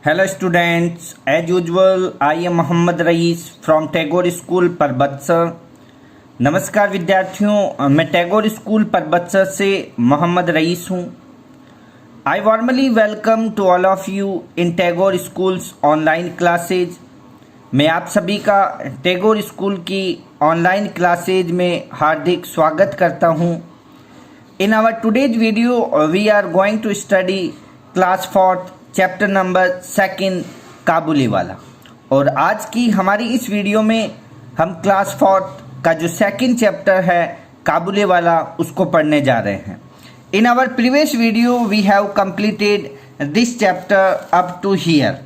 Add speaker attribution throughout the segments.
Speaker 1: Hello students, as usual I am Mohammad Raees from Tagore school Parbatsar. नमस्कार विद्यार्थियों, मैं Tagore school Parbatsar से मोहम्मद रईस हूँ। I warmly welcome to all of you in Tagore schools online classes. मैं आप सभी का टैगोर स्कूल की ऑनलाइन क्लासेज में हार्दिक स्वागत करता हूँ। In our today's video we are going to study class 4 chapter number 2 Kabuliwala. और आज की हमारी इस वीडियो में हम क्लास 4 का जो 2nd चैप्टर है काबुलीवाला उसको पढ़ने जा रहे हैं। In our previous video we have completed this chapter up to here.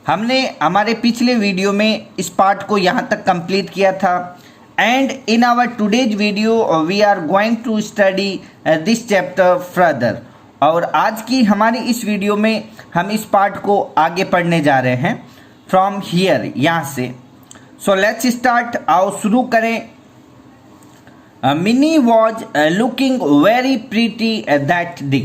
Speaker 1: हमने हमारे पिछले वीडियो में इस पार्ट को यहाँ तक कंप्लीट किया था। And in our today's video we are going to study this chapter further. और आज की हमारी इस वीडियो में हम इस पार्ट को आगे पढ़ने जा रहे हैं फ्रॉम हियर, यहाँ से। सो लेट्स स्टार्ट, आओ शुरू करें। Mini was looking very pretty that day.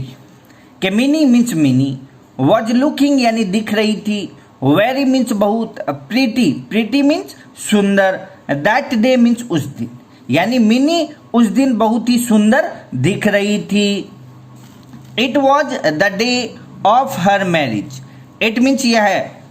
Speaker 1: के Mini means Mini, was looking यानी दिख रही थी, वेरी मीन्स बहुत, प्रीटी प्रीटी मीन्स सुंदर, दैट डे मीन्स उस दिन, यानी मिनी उस दिन बहुत ही सुंदर दिख रही थी। It was the day of her marriage. It means यह है,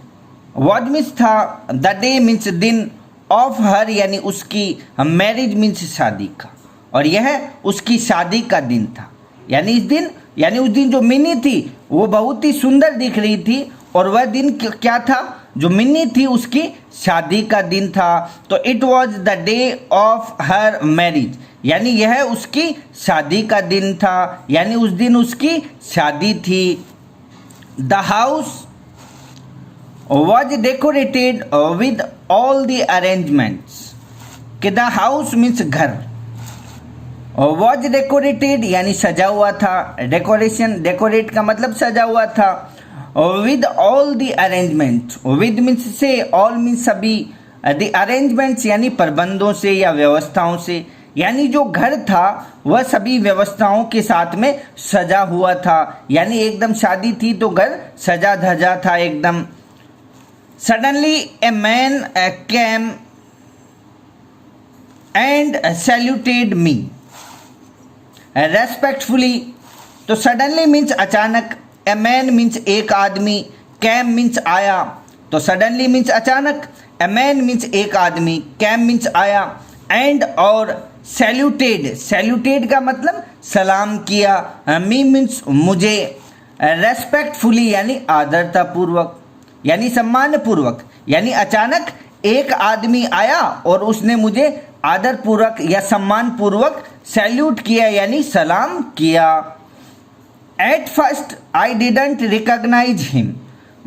Speaker 1: वॉज मीन्स था, द डे मीन्स दिन, ऑफ हर यानी उसकी, मैरिज मीन्स शादी का, और यह उसकी शादी का दिन था। यानी इस दिन, यानी उस दिन जो मिनी थी वो बहुत ही सुंदर दिख रही थी, और वह दिन क्या था, जो मिनी थी उसकी शादी का दिन था। तो it was the day of her marriage, यानी यह उसकी शादी का दिन था, यानी उस दिन उसकी शादी थी। The house was decorated with all the arrangements. कि द हाउस मीन्स घर, वॉज डेकोरेटेड यानी सजा हुआ था, डेकोरेशन, डेकोरेट का मतलब सजा हुआ था, with all the arrangements, with means से, ऑल मीन्स सभी, द अरेंजमेंट्स यानी प्रबंधों से या व्यवस्थाओं से, यानी जो घर था वह सभी व्यवस्थाओं के साथ में सजा हुआ था, यानी एकदम शादी थी तो घर सजा धजा था एकदम। Suddenly a man came and saluted me respectfully. तो सडनली मीन्स अचानक, ए मैन मीन्स एक आदमी, कैम मीन्स आया। तो सडनली मीन्स अचानक, ए मैन मीन्स एक आदमी, कैम मीन्स आया, एंड और सैल्यूटेड, सैल्यूटेड का मतलब सलाम किया, मी मीन्स मुझे, रेस्पेक्टफुली यानी आदरतापूर्वक, यानी सम्मानपूर्वक, यानी अचानक एक आदमी आया और उसने मुझे आदरपूर्वक या सम्मानपूर्वक सैल्यूट किया यानी सलाम किया। At first I didn't recognize him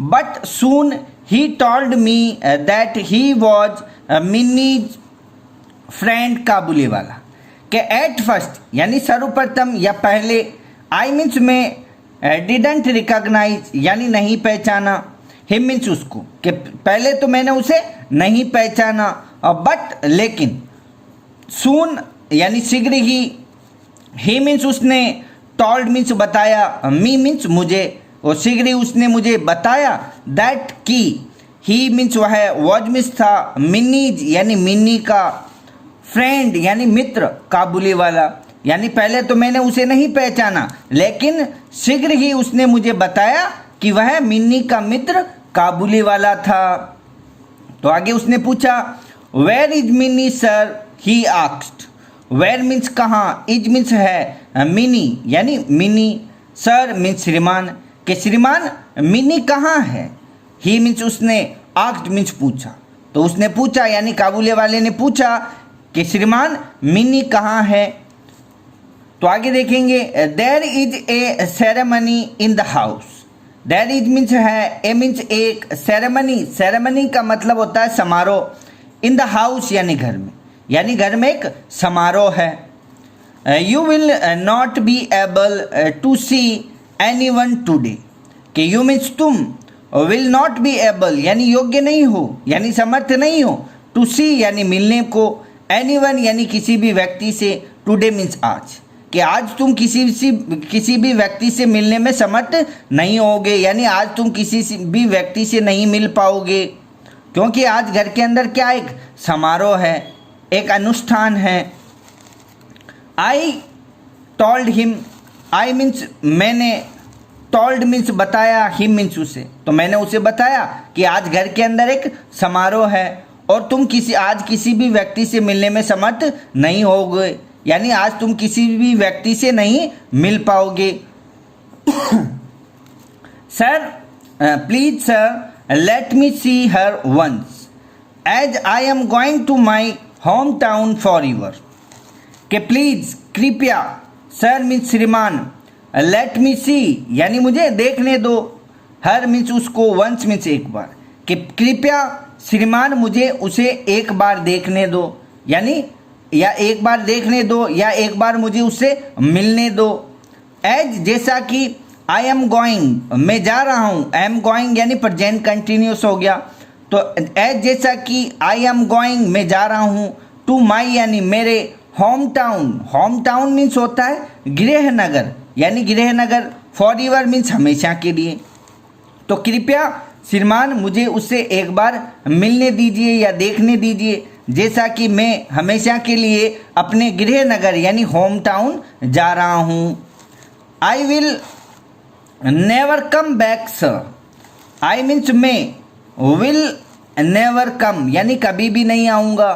Speaker 1: but soon he told me that he was Mini's friend Kabuliwala. के एट फर्स्ट यानी सर्वप्रथम या पहले, आई मीन्स में, डिडंट रिकॉग्नाइज यानी नहीं पहचाना, हिम मीन्स उसको, कि पहले तो मैंने उसे नहीं पहचाना, बट लेकिन, सून यानी शीघ्र ही मीन्स उसने, टोल्ड मीन्स बताया, मी मीन्स मुझे, और शीघ्र ही उसने मुझे बताया, दैट की, ही मीन्स वह, वॉज मीन्स था, मिनीज यानी मिनी का, फ्रेंड यानी मित्र काबुलीवाला, यानी पहले तो मैंने उसे नहीं पहचाना लेकिन शीघ्र ही उसने मुझे बताया कि वह मिनी का मित्र काबुलीवाला था। तो आगे उसने पूछा, where is Mini sir, he asked. Where means कहाँ, इज मीन्स है, मिनी यानी मिनी, सर मीन्स श्रीमान, के श्रीमान मिनी कहाँ है, ही मीन्स उसने, आस्क्ड मीन्स पूछा। तो उसने पूछा यानी काबुलीवाले ने पूछा कि श्रीमान मिनी कहाँ है। तो आगे देखेंगे, there is a ceremony in the house. There is means है, ए मीन्स एक, सेरेमनी, सेरेमनी का मतलब होता है समारोह, इन द हाउस यानी घर में, यानी घर में एक समारोह है। You will not be able to see anyone today. कि यू मीन्स तुम, विल नॉट बी एबल यानी योग्य नहीं हो, यानी समर्थ नहीं हो, टू सी यानी मिलने को, एनी वन यानी किसी भी व्यक्ति से, टुडे मीन्स आज, कि आज तुम किसी भी व्यक्ति से मिलने में समर्थ नहीं होगे, यानी आज तुम किसी भी व्यक्ति से नहीं मिल पाओगे, क्योंकि आज घर के अंदर क्या एक समारोह है, एक अनुष्ठान है। I told him, I means मैंने, टोल्ड मीन्स बताया, हिम मीन्स उसे, तो मैंने उसे बताया कि आज घर के अंदर एक समारोह है और तुम आज किसी भी व्यक्ति से मिलने में समर्थ नहीं होगे, यानी आज तुम किसी भी व्यक्ति से नहीं मिल पाओगे। Sir please sir let me see her once as I am going to my hometown forever. कि प्लीज कृपया, सर मीन्स श्रीमान, लेट मी सी यानी मुझे देखने दो, हर मीन्स उसको, वंस मीन्स एक बार, कि कृपया श्रीमान मुझे उसे एक बार देखने दो, यानी या एक बार देखने दो या एक बार मुझे उससे मिलने दो। एज जैसा कि आई एम गोइंग, मैं जा रहा हूँ, आई एम गोइंग यानी प्रेजेंट कंटिन्यूस हो गया, तो एज जैसा कि आई एम गोइंग मैं जा रहा हूँ, टू माई यानी मेरे, home town, home town means होता है गृह नगर, यानी गृह नगर, फॉर एवर मीन्स हमेशा के लिए। तो कृपया श्रीमान मुझे उससे एक बार मिलने दीजिए या देखने दीजिए, जैसा कि मैं हमेशा के लिए अपने गृह नगर यानी होम टाउन जा रहा हूँ। I will never come back sir, I means मैं, विल नेवर कम यानी कभी भी नहीं आऊँगा,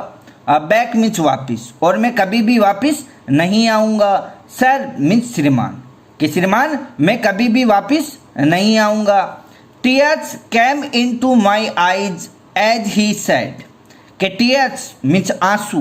Speaker 1: बैक मीन्स वापिस, और मैं कभी भी वापिस नहीं आऊँगा। सर मीन्स श्रीमान, कि श्रीमान मैं कभी भी वापिस नहीं आऊँगा। Tears came into my eyes as he said, कि टीयर्स मीन्स आंसू,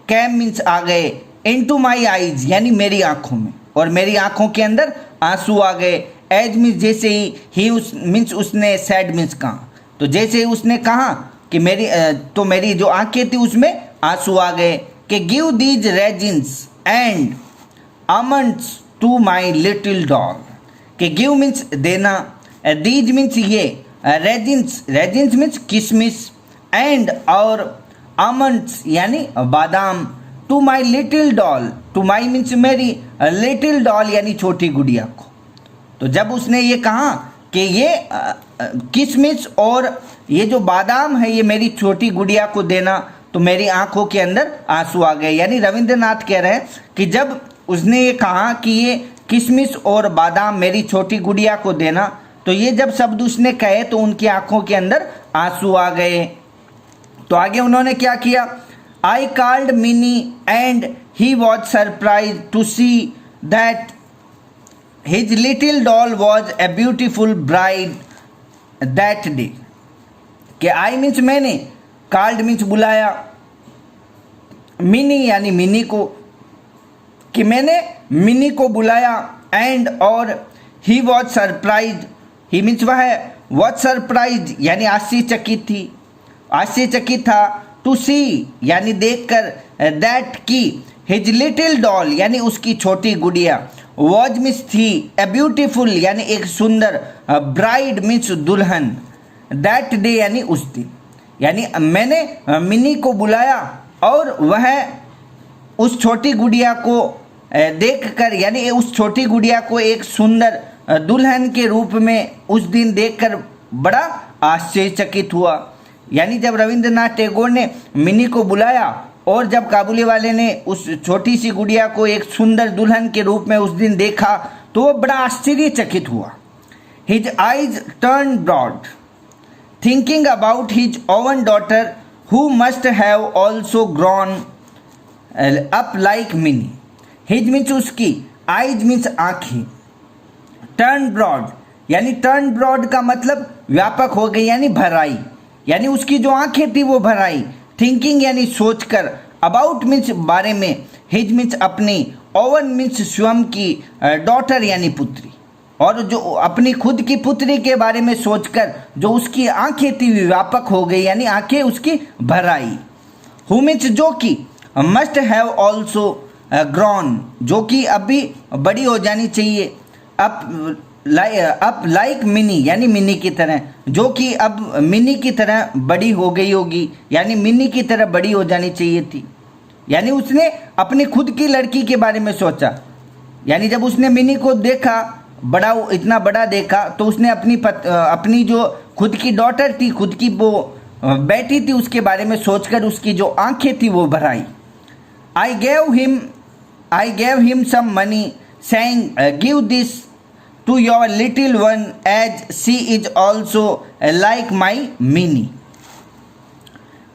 Speaker 1: कैम मीन्स आ गए, इन टू माई आईज यानी मेरी आंखों में, और मेरी आंखों के अंदर आंसू आ गए। एज मीन्स जैसे ही उस मीन्स उसने, सेड मीन्स कहा, तो जैसे ही उसने कहा कि मेरी, तो मेरी जो आंखें थी उसमें आंसू आ गए। कि give these raisins and almonds to my little doll, कि गिव मीन्स देना, दीज मीन्स ये, रेजिन्स, रेजिन्स मीन्स किशमिश, एंड और आमंड्स यानी बादाम, to my little doll, to my means मेरी, लिटिल डॉल यानी छोटी गुड़िया को। तो जब उसने ये कहा कि ये किशमिश और ये जो बादाम है ये मेरी छोटी गुड़िया को देना, तो मेरी आंखों के अंदर आंसू आ गए। यानी रविंद्रनाथ कह रहे हैं कि जब उसने ये कहा कि ये किशमिश और बादाम मेरी छोटी गुड़िया को देना, तो ये जब शब्द उसने कहे तो उनकी आंखों के अंदर आंसू आ गए। तो आगे उन्होंने क्या किया, I called Mini and he was surprised to see that his little doll was a beautiful bride that day. कि आई मीन्स मैंने, कॉल्ड मीन्स बुलाया, मिनी यानी मिनी को, कि मैंने मिनी को बुलाया, एंड और he was surprised, he means वह वॉज सरप्राइज यानी आश्चर्यचकित थी, आश्चर्यचकित था, टू सी यानी देखकर, दैट की, हिज लिटिल डॉल यानी उसकी छोटी गुड़िया, वॉज मीन्स थी, ए ब्यूटीफुल यानी एक सुंदर, ब्राइड मीन्स दुल्हन, दैट डे यानी उस दिन, यानी मैंने मिनी को बुलाया और वह उस छोटी गुड़िया को देखकर, यानी उस छोटी गुड़िया को एक सुंदर दुल्हन के रूप में उस दिन देखकर बड़ा आश्चर्यचकित हुआ। यानी जब रविंद्रनाथ टैगोर ने मिनी को बुलाया और जब काबुली वाले ने उस छोटी सी गुड़िया को एक सुंदर दुल्हन के रूप में उस दिन देखा तो वो बड़ा आश्चर्यचकित हुआ। His eyes turn broad thinking about his own daughter who must have also grown up like Mini. His means उसकी, आइज मीन्स आँखें, टर्न ब्रॉड यानी टर्न ब्रॉड का मतलब व्यापक हो गई यानी भराई, यानी उसकी जो आंखें थी वो भराई। थिंकिंग यानी सोचकर, अबाउट मीन्स बारे में, हिज मीन्स अपनी, ओवन मीन्स स्वयं की, डॉटर यानी पुत्री, और जो अपनी खुद की पुत्री के बारे में सोचकर जो उसकी आंखें थी व्यापक हो गई यानी आंखें उसकी भराई। हु मीन्स जो कि, मस्ट हैव ऑल्सो ग्रॉन जो कि अभी बड़ी हो जानी चाहिए, अप लाइक मिनी यानी मिनी की तरह, जो कि अब मिनी की तरह बड़ी हो गई होगी यानी मिनी की तरह बड़ी हो जानी चाहिए थी। यानी उसने अपनी खुद की लड़की के बारे में सोचा यानी जब उसने मिनी को देखा, बड़ा, इतना बड़ा देखा, तो उसने अपनी जो खुद की डॉटर थी, खुद की वो बेटी थी, उसके बारे में सोचकर उसकी जो आंखें थी वो भर आई। I gave him some money saying, give this to your little one as she is also like my Minnie।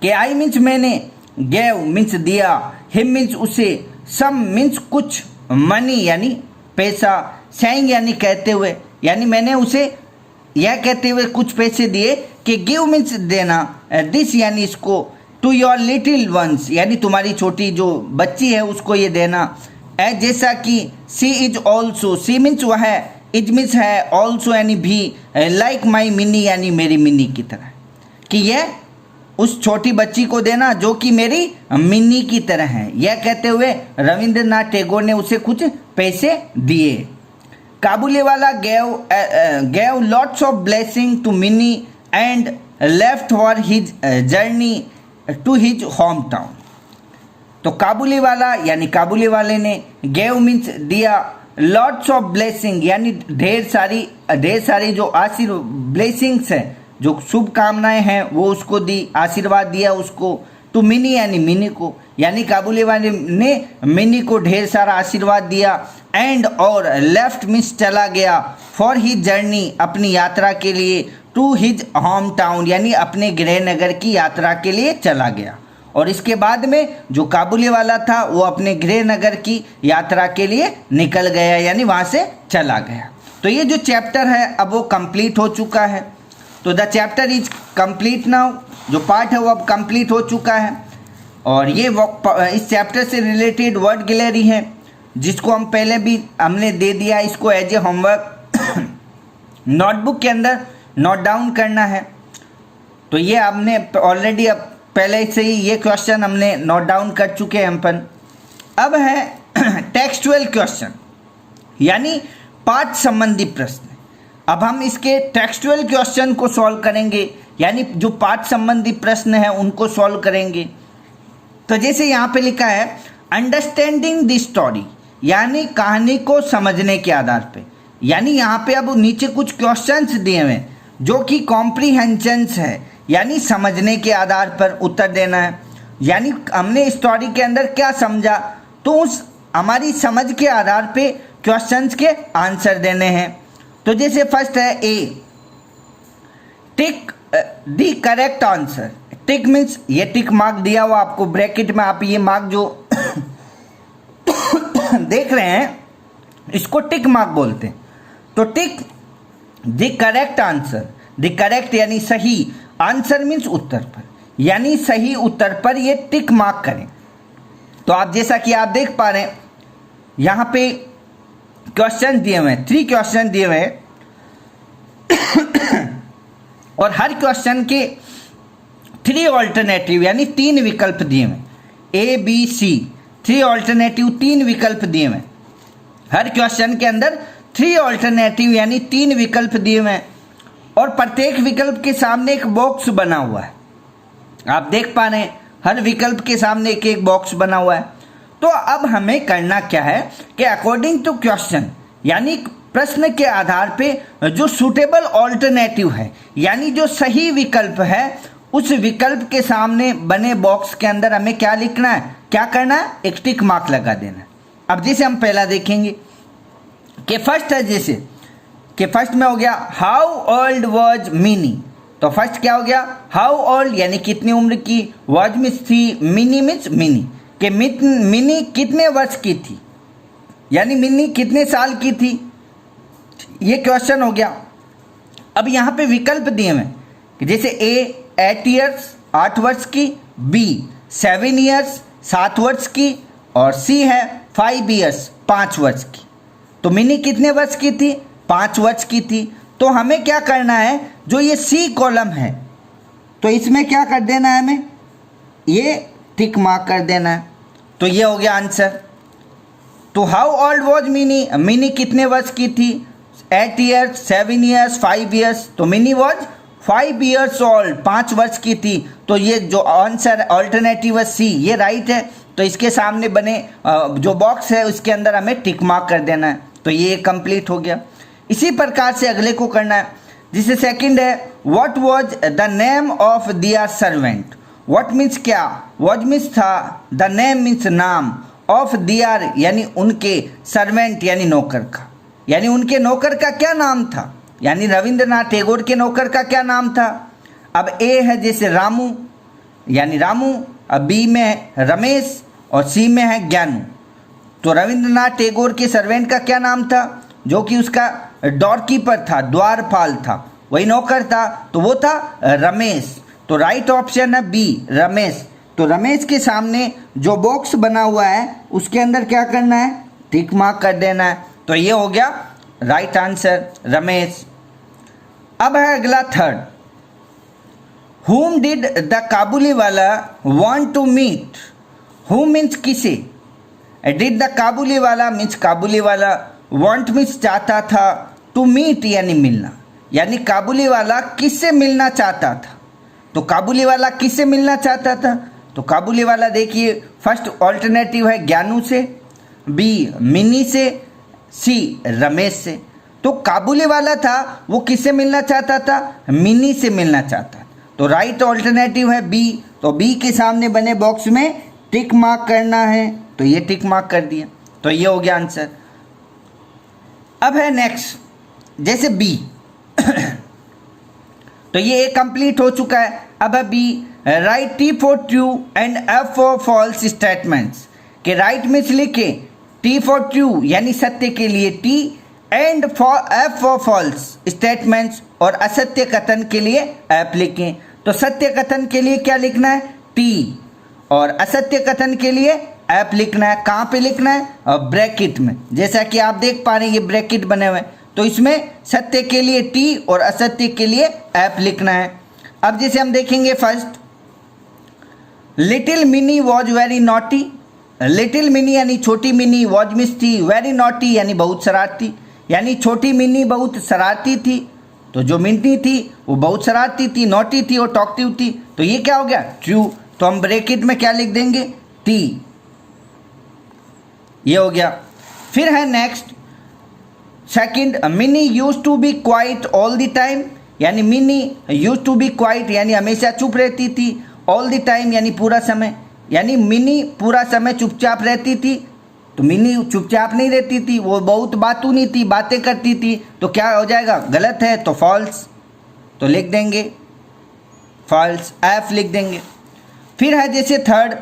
Speaker 1: कि आई मीन्स मैंने, gave मीन्स दिया, हिम मीन्स उसे, सम मीन्स कुछ, मनी यानी पैसा, saying यानी कहते हुए, यानी मैंने उसे यह कहते हुए कुछ पैसे दिए कि गिव मीन्स देना, दिस यानी इसको, टू योर लिटिल वंस यानी तुम्हारी छोटी जो बच्ची है उसको ये देना, एज जैसा कि सी इज ऑल्सो, सी मीन्स वह है, इज मीन्स है, ऑल्सो यानी भी, लाइक माई मिनी यानी मेरी मिनी की तरह, कि यह उस छोटी बच्ची को देना जो कि मेरी मिनी की तरह है। यह कहते हुए रविंद्रनाथ टैगोर ने उसे कुछ पैसे दिए। Kabuliwala gave lots of blessing to Minnie and left for his journey to his hometown। तो काबुली वाला यानी काबुली वाले ने, गेव मीन्स दिया, लॉट्स ऑफ ब्लेसिंग यानी ढेर सारी जो ब्लेसिंग्स है, जो शुभकामनाएं हैं वो उसको दी, आशीर्वाद दिया उसको, टू मिनी यानी मिनी को, यानी काबुली वाले ने मिनी को ढेर सारा आशीर्वाद दिया, एंड और लेफ्ट मीन्स चला गया, फॉर हिज जर्नी अपनी यात्रा के लिए, टू हिज होम टाउन यानी अपने गृह नगर की यात्रा के लिए चला गया। और इसके बाद में जो काबुली वाला था वो अपने गृह नगर की यात्रा के लिए निकल गया, यानी वहाँ से चला गया। तो ये जो चैप्टर है अब वो कंप्लीट हो चुका है। तो the chapter is complete now, जो पार्ट है वो अब कंप्लीट हो चुका है। और ये इस चैप्टर से रिलेटेड वर्ड गैलरी है जिसको हम पहले भी हमने दे दिया, इसको एज ए होमवर्क नोटबुक के अंदर नोट डाउन करना है। तो ये हमने ऑलरेडी अब पहले से ही ये क्वेश्चन हमने नोट डाउन कर चुके हैं अपन। अब है टेक्सचुअल क्वेश्चन यानी पाठ संबंधी प्रश्न। अब हम इसके टेक्सचुअल क्वेश्चन को सॉल्व करेंगे, यानी जो पाठ संबंधी प्रश्न है उनको सॉल्व करेंगे। तो जैसे यहाँ पे लिखा है अंडरस्टैंडिंग द स्टोरी, यानी कहानी को समझने के आधार पे, यानी यहाँ पे अब नीचे कुछ क्वेश्चंस दिए हुए हैं जो कि कॉम्प्रीहेंशंस है, यानी समझने के आधार पर उत्तर देना है। यानी हमने स्टोरी के अंदर क्या समझा तो उस हमारी समझ के आधार पे क्वेश्चंस के आंसर देने हैं। तो जैसे फर्स्ट है A, tick the correct answer. Tick means ये टिक मार्क दिया हुआ आपको ब्रैकेट में, आप ये मार्क जो देख रहे हैं इसको टिक मार्क बोलते हैं। तो टिक the correct answer, the correct यानी सही, आंसर मीन्स उत्तर पर, यानी सही उत्तर पर ये टिक मार्क करें। तो आप जैसा कि आप देख पा रहे हैं यहाँ पे क्वेश्चन दिए हुए हैं, 3 क्वेश्चन दिए हुए हैं और हर क्वेश्चन के 3 ऑल्टरनेटिव यानी 3 विकल्प दिए हुए हैं, ए बी सी 3 ऑल्टरनेटिव 3 विकल्प दिए हुए हैं। हर क्वेश्चन के अंदर 3 ऑल्टरनेटिव यानी 3 विकल्प दिए हुए हैं और प्रत्येक विकल्प के सामने एक बॉक्स बना हुआ है। आप देख पा रहे हैं हर विकल्प के सामने एक एक बॉक्स बना हुआ है। तो अब हमें करना क्या है कि अकॉर्डिंग टू क्वेश्चन यानी प्रश्न के आधार पे जो सूटेबल ऑल्टरनेटिव है यानी जो सही विकल्प है उस विकल्प के सामने बने बॉक्स के अंदर हमें क्या लिखना है, क्या करना है, एक टिक मार्क लगा देना है। अब जैसे हम पहला देखेंगे कि फर्स्ट है, जैसे कि फर्स्ट में हो गया हाउ ओल्ड वॉज मिनी। तो फर्स्ट क्या हो गया, हाउ ओल्ड यानी कितनी उम्र की, वॉज मीन्स थी, मिनी मीन्स मिनी, कि मिनी कितने वर्ष की थी, यानी मिनी कितने साल की थी, ये क्वेश्चन हो गया। अब यहाँ पे विकल्प दिए हुए कि जैसे ए 8 ईयर्स 8 वर्ष की, बी 7 ईयर्स 7 वर्ष की और सी है 5 ईयर्स 5 वर्ष की। तो मिनी कितने वर्ष की थी, 5 वर्ष की थी। तो हमें क्या करना है, जो ये सी कॉलम है तो इसमें क्या कर देना है, हमें ये टिक मार्क कर देना है। तो ये हो गया आंसर। तो how old was mini, mini कितने वर्ष की थी, 8 ईयर्स 7 ईयर्स 5 ईयर्स। तो मिनी वॉज 5 ईयर्स ओल्ड, 5 वर्ष की थी। तो ये जो आंसर ऑल्टरनेटिव है सी, ये राइट है। तो इसके सामने बने जो बॉक्स है उसके अंदर हमें टिक मार्क कर देना है। तो ये कंप्लीट हो गया। इसी प्रकार से अगले को करना है, जिसे सेकंड है what was the name of their servant. What means क्या, वाज मीन्स था, द नेम मीन्स नाम, ऑफ दियर यानी उनके, सर्वेंट यानी नौकर का, यानी उनके नौकर का क्या नाम था, यानी रविंद्रनाथ टैगोर के नौकर का क्या नाम था। अब ए है जैसे रामू यानी रामू, अब बी में है रमेश और सी में है ज्ञानू। तो रविंद्रनाथ टैगोर के सर्वेंट का क्या नाम था, जो कि उसका डोरकीपर था, द्वारपाल था, वही नौकर था, तो वो था रमेश। तो राइट ऑप्शन है बी रमेश। तो रमेश के सामने जो बॉक्स बना हुआ है उसके अंदर क्या करना है, टिक मार्क कर देना है। तो ये हो गया राइट आंसर रमेश। अब है अगला थर्ड, whom did the काबुली वाला want to meet। whom means किसे, did the काबुली वाला मीन्स काबुली वाला, want मीन्स चाहता था, to meet यानी मिलना, यानी काबुली वाला किससे मिलना चाहता था। तो काबुली वाला किससे मिलना चाहता था, तो काबुली वाला देखिए फर्स्ट ऑल्टरनेटिव है ज्ञानू से, बी मिनी से, सी रमेश से। तो काबुली वाला था वो किससे मिलना चाहता था, मिनी से मिलना चाहता था। तो राइट ऑल्टरनेटिव है बी। तो बी के सामने बने बॉक्स में टिक मार्क करना है, तो ये टिक मार्क कर दिया, तो ये हो गया आंसर। अब है नेक्स्ट, जैसे बी तो ये ए कंप्लीट हो चुका है। अब है B, write T for true and F for false statements. के राइट में लिखे टी फॉर ट्रू यानी सत्य के लिए T, and for F for false statements, और असत्य कथन के लिए एफ लिखें। तो सत्य कथन के लिए क्या लिखना है, टी, और असत्य कथन के लिए एफ लिखना है। कहाँ पे लिखना है, ब्रैकेट में, जैसा कि आप देख पा रहे हैं ये ब्रैकेट बने हुए हैं। तो इसमें सत्य के लिए टी और असत्य के लिए एफ लिखना है। अब जैसे हम देखेंगे first, little mini was very naughty. Little mini यानी छोटी मिनी, वॉज मिस थी, वेरी नॉटी यानी बहुत शरारती, यानी छोटी मिनी बहुत शरारती थी, तो जो मिनी थी वो बहुत शरारती थी, नॉटी थी और टॉकटिव थी। तो ये क्या हो गया, ट्रू। तो हम ब्रैकेट में क्या लिख देंगे, टी, ये हो गया। फिर है next second, Mini use to be quiet all the time, यानी Mini use to be quiet यानी हमेशा चुप रहती थी, ऑल द टाइम यानी पूरा समय, यानी मिनी पूरा समय चुपचाप रहती थी। तो मिनी चुपचाप नहीं रहती थी, वो बहुत बातूनी थी, बातें करती थी। तो क्या हो जाएगा, गलत है तो फॉल्स, तो लिख देंगे फॉल्स, एफ लिख देंगे। फिर है जैसे third,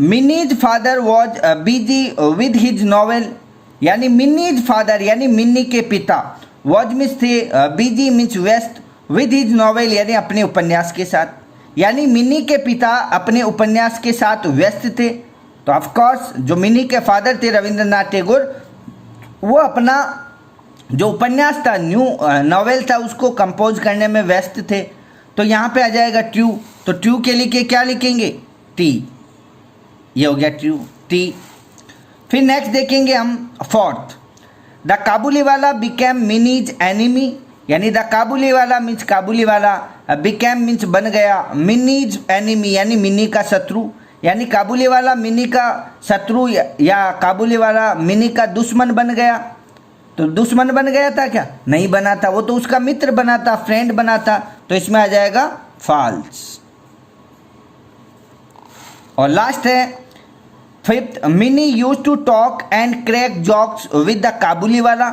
Speaker 1: minis father was busy with his novel, यानी मिनीज फादर यानी मिनी के पिता, वॉज मीन्स थे, बिजी मीन्स व्यस्त, विद हिज नॉवेल यानी अपने उपन्यास के साथ, यानी मिनी के पिता अपने उपन्यास के साथ व्यस्त थे। तो ऑफ कोर्स जो मिनी के फादर थे रविंद्रनाथ टैगोर, वो अपना जो उपन्यास था, न्यू नॉवेल था, उसको कंपोज करने में व्यस्त थे। तो यहाँ पे आ जाएगा ट्रू। तो ट्रू के लिए क्या लिखेंगे, टी, ये हो गया ट्रू, टी। फिर नेक्स्ट देखेंगे हम फोर्थ, द काबुली वाला बिकेम मिनीज एनिमी, यानी द काबुली वाला मीन्स काबुली वाला, बिकेम मीन्स बन गया, मिनीज एनिमी यानी मिनी का शत्रु, यानी काबुली वाला मिनी का शत्रु या काबुली वाला मिनी का दुश्मन बन गया। तो दुश्मन बन गया था क्या, नहीं बना था, वो तो उसका मित्र बना था, फ्रेंड बना था। तो इसमें आ जाएगा फॉल्स। और लास्ट है fifth, Mini use to talk and crack jokes with the Kabuliwala,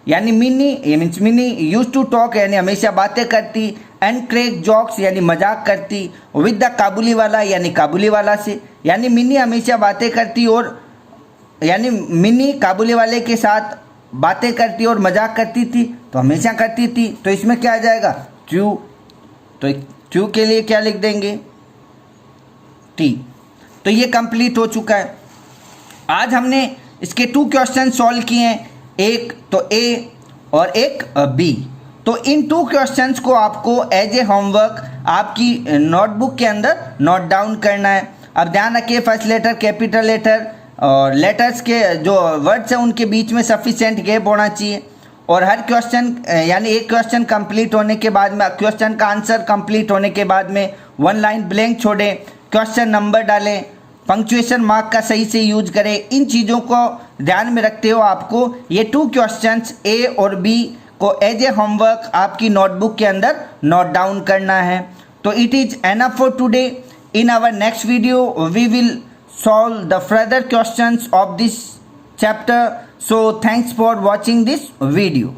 Speaker 1: यानी मिनी ये means Mini use to talk यानी हमेशा बातें करती, एंड क्रैक जॉक्स यानी मजाक करती, विद द काबुली वाला यानी काबुली वाला से, यानी मिनी हमेशा बातें करती और यानी मिनी काबुली वाले के साथ बातें करती और मजाक करती थी, तो हमेशा करती थी। तो इसमें क्या आ जाएगा, ट्रू। तो ट्रू के लिए क्या लिख देंगे, टी। तो ये कंप्लीट हो चुका है। आज हमने इसके 2 क्वेश्चन सॉल्व किए हैं, एक तो ए और एक बी। तो इन 2 क्वेश्चंस को आपको एज ए होमवर्क आपकी नोटबुक के अंदर नोट डाउन करना है। अब ध्यान रखिए, फर्स्ट लेटर कैपिटल लेटर और लेटर्स के जो वर्ड्स हैं उनके बीच में सफिशिएंट गैप होना चाहिए। और हर क्वेश्चन यानी एक क्वेश्चन कंप्लीट होने के बाद में, क्वेश्चन का आंसर कंप्लीट होने के बाद में 1 लाइन ब्लैंक छोड़ें, क्वेश्चन नंबर डालें, पंक्चुएशन मार्क का सही से यूज करें। इन चीज़ों को ध्यान में रखते हो आपको ये 2 क्वेश्चंस ए और बी को एज ए होमवर्क आपकी नोटबुक के अंदर नोट डाउन करना है। तो it is enough for today. In our next video we will solve the further questions of this chapter. So thanks for watching this video.